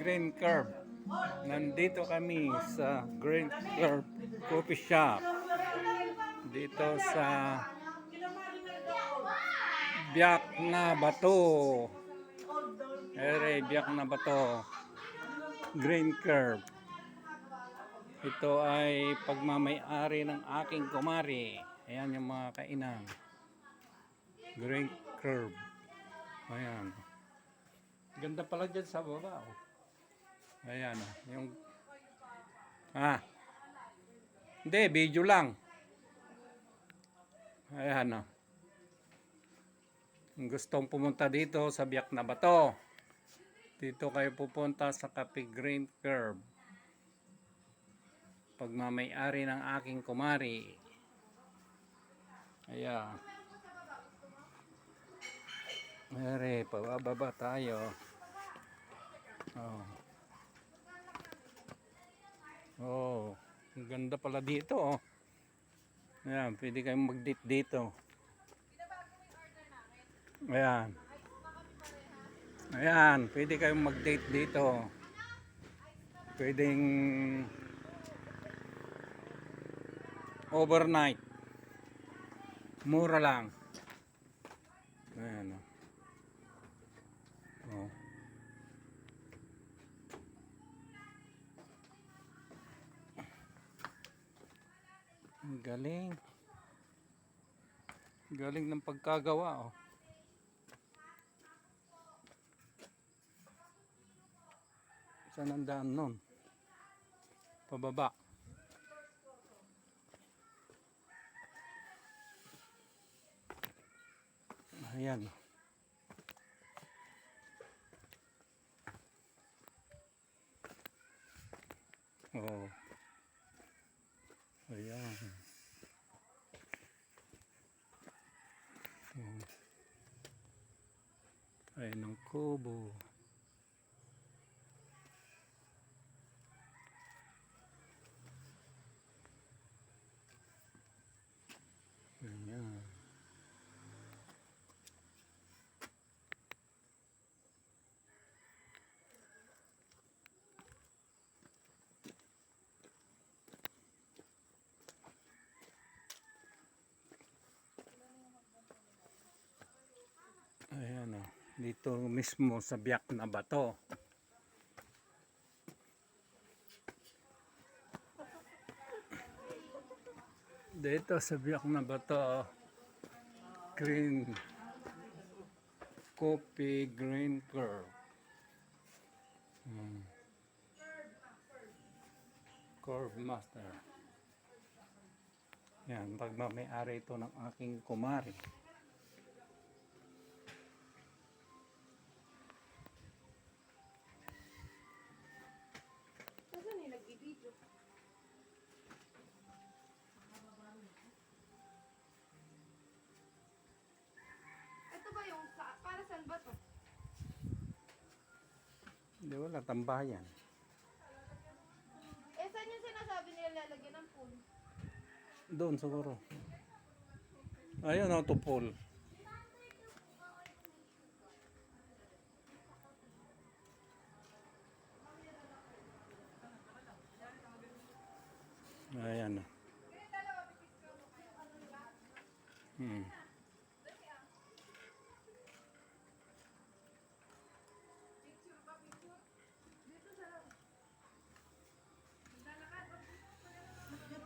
Green Curve. Nandito kami sa Green Curve Coffee Shop. Dito sa Biak na Bato. Biak na Bato. Green Curve. Ito ay pagmamay-ari ng aking kumari. Ayan yung mga kainan. Green Curve. Ayan. Ganda pala dyan sa baba. Oh. Ayan. Yung hindi, video lang. Ayan. Gustong pumunta dito sa Biak na Bato. Dito kayo pupunta sa Cafe Green Curve. Pagmamay-ari ng aking kumari. Ayan. Pababa tayo. Oh, ang ganda pala dito. Oh. Ayan, pwede kayong mag-date dito. Ayan. Ayan, pwede kayong mag-date dito. Pwedeng overnight. Mura lang. Ayan. Oh. Galing. Galing ng pagkagawa. Oh. Saan ang daan nun? Pababa. Ayan. Oh. Ayan. Oh. Ayan ang kubo. Ayan. Ayan o. Dito mismo sa Biak na Bato. Dito sa Biak na Bato. Green Coffee Green Curve. Curve Master. Yan, pagmamay-ari ito ng aking kumari. Ito ba yung para saan ba to? Hindi, wala, tambayan. Saan yung sinasabi nila lalagyan ng pool? Doon siguro. Ayun o, tupol. Ayan o.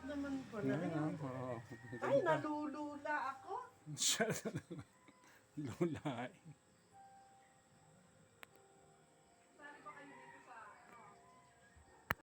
Naman pala. Oo. Ay, nalulula ako. Lula.